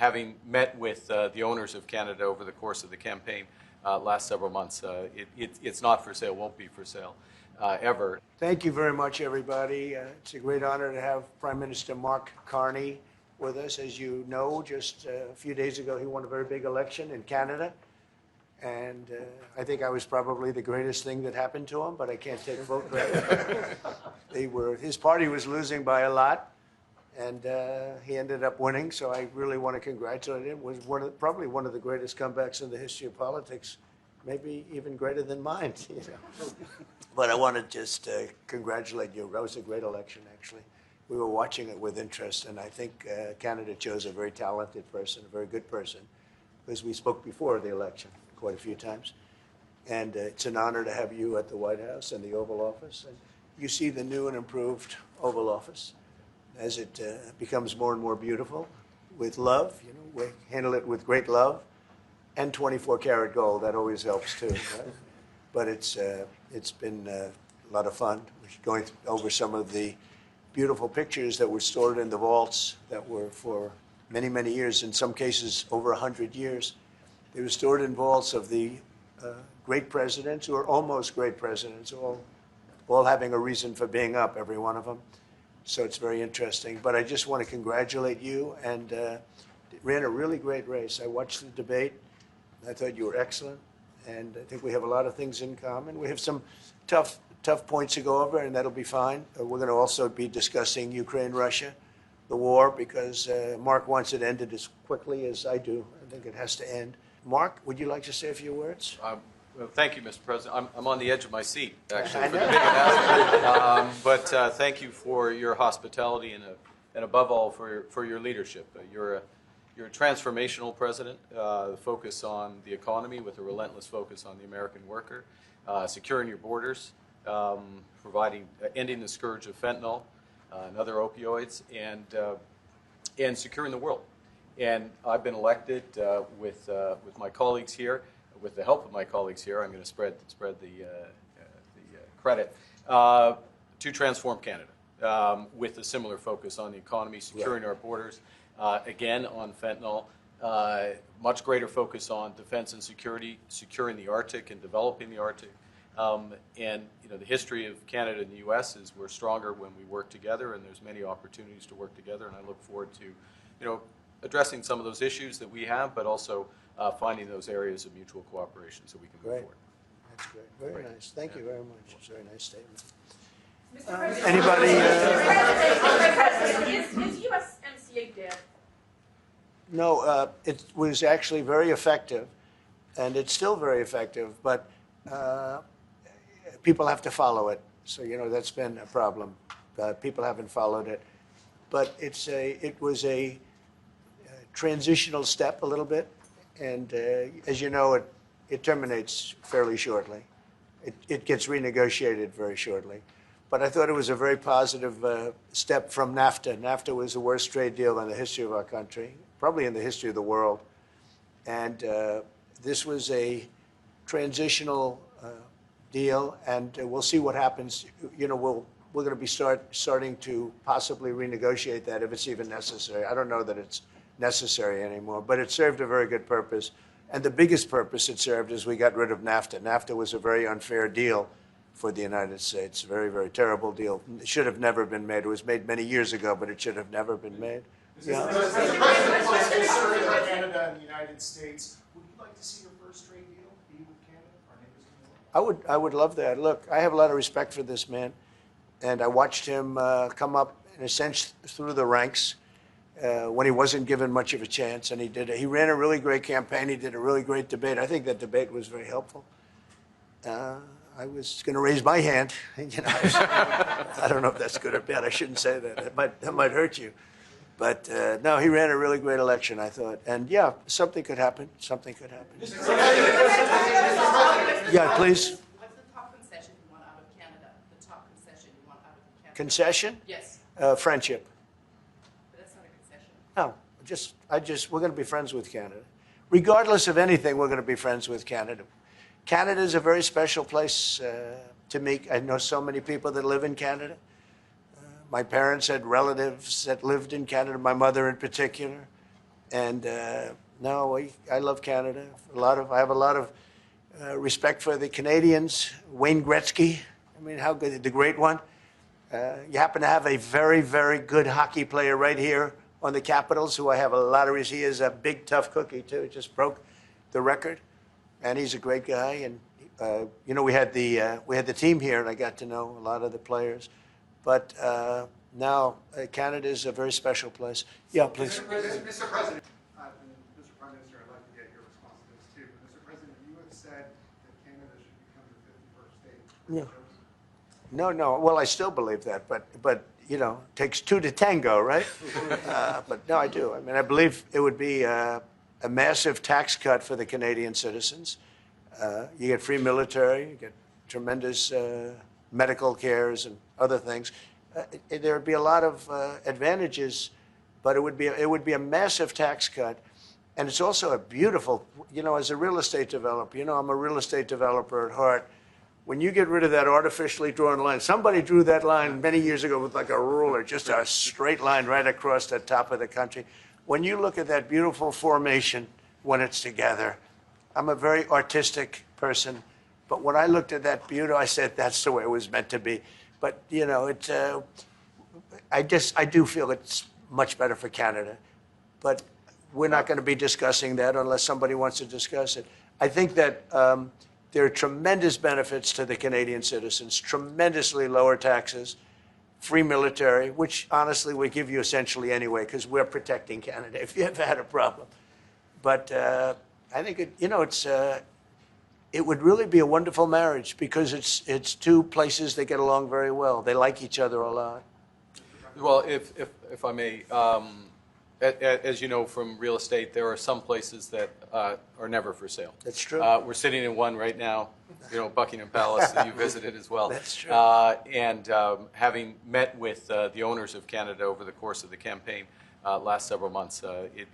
having met with the owners of Canada over the course of the campaign last several months, it's not for sale, won't be for sale ever. Thank you very much, everybody. It's a great honor to have Prime Minister Mark Carney with us. As you know, just a few days ago, he won a very big election in Canada. And I think I was probably the greatest thing that happened to him, but I can't take vote credit. His party was losing by a lot, and he ended up winning. So I really want to congratulate him. It was probably one of the greatest comebacks in the history of politics, maybe even greater than mine. You know? But I want to just congratulate you. That was a great election, actually. We were watching it with interest, and I think Canada chose a very talented person, a very good person, because we spoke before the election quite a few times. And it's an honor to have you at the White House and the Oval Office. And you see the new and improved Oval Office as it becomes more and more beautiful with love. You know, we handle it with great love and 24-karat gold. That always helps too. Right? But it's been a lot of fun. We're going over some of the beautiful pictures that were stored in the vaults that were for many, many years, in some cases over 100 years. They were stored in vaults of the great presidents, or almost great presidents, all having a reason for being up, every one of them. So it's very interesting. But I just want to congratulate you, and ran a really great race. I watched the debate. I thought you were excellent, and I think we have a lot of things in common. We have some tough points to go over, and that'll be fine. We're going to also be discussing Ukraine, Russia, the war, because Mark wants it ended as quickly as I do. I think it has to end. Mark, would you like to say a few words? Well, thank you, Mr. President. I'm on the edge of my seat, actually, for the big announcement. But thank you for your hospitality and above all, for your leadership. You're a transformational president, focus on the economy with a relentless focus on the American worker, securing your borders, ending the scourge of fentanyl and other opioids, and securing the world. And I've been elected with my colleagues here, with the help of my colleagues here. I'm going to spread the credit to transform Canada with a similar focus on the economy, securing our borders, again on fentanyl, much greater focus on defense and security, securing the Arctic and developing the Arctic. And you know, the history of Canada and the U.S. is we're stronger when we work together, and there's many opportunities to work together. And I look forward to, you know, addressing some of those issues that we have, but also finding those areas of mutual cooperation so we can move forward. That's great. Very nice. Thank you very much. It's a very nice statement. Mr. President, Anybody? Is USMCA dead? No, it was actually very effective, and it's still very effective, but people have to follow it. So, you know, that's been a problem. People haven't followed it. But it was a transitional step a little bit, and as you know, it terminates fairly shortly. It gets renegotiated very shortly. But I thought it was a very positive step from NAFTA. NAFTA was the worst trade deal in the history of our country, probably in the history of the world. And this was a transitional deal, and we'll see what happens. You know, we're going to be starting to possibly renegotiate that if it's even necessary. I don't know that it's necessary anymore, but it served a very good purpose. And the biggest purpose it served is we got rid of NAFTA. NAFTA was a very unfair deal for the United States, a very, very terrible deal. It should have never been made. It was made many years ago, but it should have never been made. Canada and the United States, would you like to see your first trade deal be with Canada? Our neighbors in the world? I would love that. Look, I have a lot of respect for this man, and I watched him come up, in a sense, through the ranks when he wasn't given much of a chance, and he ran a really great campaign. He did a really great debate. I think that debate was very helpful. I was going to raise my hand. You know, I don't know if that's good or bad. I shouldn't say that. That might hurt you. But no, he ran a really great election, I thought. And yeah, something could happen. Something could happen. Yeah, please. What's the top concession you want out of Canada? The top concession you want out of Canada? Concession? Yes. Friendship. But that's not a concession. No, we're going to be friends with Canada. Regardless of anything, we're going to be friends with Canada. Canada is a very special place to me. I know so many people that live in Canada. My parents had relatives that lived in Canada, my mother in particular. And no, I love Canada. I have a lot of respect for the Canadians. Wayne Gretzky, I mean, how good, the great one. You happen to have a very, very good hockey player right here on the Capitals, who I have a lot of respect. He is a big, tough cookie, too. Just broke the record, and he's a great guy. And you know, we had the team here, and I got to know a lot of the players. But now Canada is a very special place. Yeah, please. Mr. President, Mr. Prime Minister, I'd like to get your response to this too. Mr. President, you have said that Canada should become the 51st state. Yeah. No. Well, I still believe that, but you know, it takes two to tango, right? But no, I do. I mean, I believe it would be a massive tax cut for the Canadian citizens. You get free military, you get tremendous medical cares and other things. There would be a lot of advantages, but it would be a massive tax cut. And it's also a beautiful, you know, as a real estate developer, you know, I'm a real estate developer at heart. When you get rid of that artificially drawn line, somebody drew that line many years ago with like a ruler, just a straight line right across the top of the country. When you look at that beautiful formation when it's together, I'm a very artistic person, but when I looked at that beauty, I said, that's the way it was meant to be. But, you know, I do feel it's much better for Canada. But we're not going to be discussing that unless somebody wants to discuss it. I think that there are tremendous benefits to the Canadian citizens, tremendously lower taxes, free military, which honestly we give you essentially anyway, because we're protecting Canada if you ever had a problem. But I think it would really be a wonderful marriage, because it's two places that get along very well. They like each other a lot. Well, if I may, as you know from real estate, there are some places that are never for sale. That's true. We're sitting in one right now, you know, Buckingham Palace, that you visited as well. That's true. And having met with the owners of Canada over the course of the campaign last several months,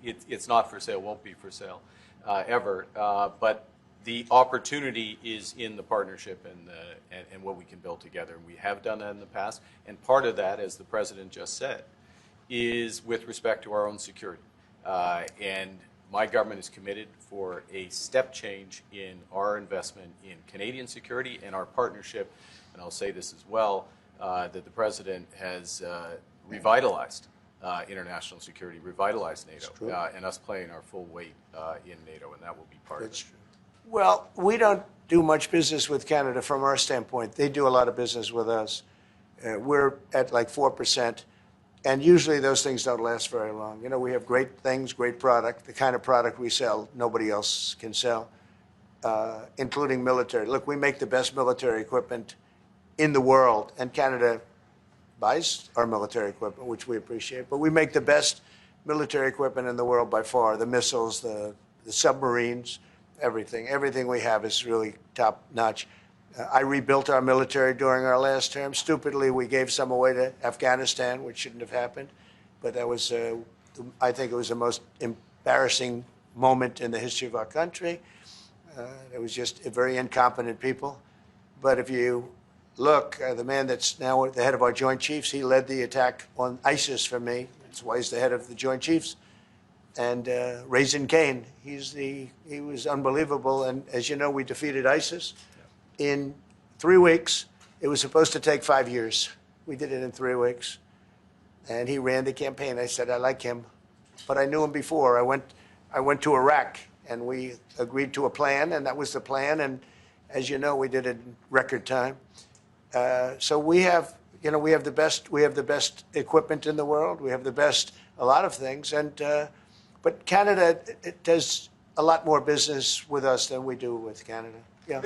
it's not for sale, won't be for sale ever. But the opportunity is in the partnership and what we can build together. And we have done that in the past. And part of that, as the President just said, is with respect to our own security. And my government is committed for a step change in our investment in Canadian security and our partnership. And I'll say this as well, that the President has revitalized international security, revitalized NATO, and us playing our full weight in NATO, and that will be part of it. True. Well, we don't do much business with Canada from our standpoint. They do a lot of business with us. We're at like 4%, and usually those things don't last very long. You know, we have great things, great product, the kind of product we sell nobody else can sell, including military. Look, we make the best military equipment in the world, and Canada buys our military equipment, which we appreciate, but we make the best military equipment in the world by far. The missiles, the submarines, everything we have is really top notch. I rebuilt our military during our last term. Stupidly, we gave some away to Afghanistan, which shouldn't have happened, but that was, I think it was the most embarrassing moment in the history of our country. It was just very incompetent people. But if you look, the man that's now the head of our Joint Chiefs, he led the attack on ISIS for me. That's why he's the head of the Joint Chiefs. And Raisin Kane, he was unbelievable. And as you know, we defeated ISIS in 3 weeks. It was supposed to take 5 years. We did it in 3 weeks. And he ran the campaign. I said, I like him. But I knew him before. I went to Iraq, and we agreed to a plan, and that was the plan. And as you know, we did it in record time. So we have the best equipment in the world. We have the best, a lot of things. And but Canada, it does a lot more business with us than we do with Canada. Yeah.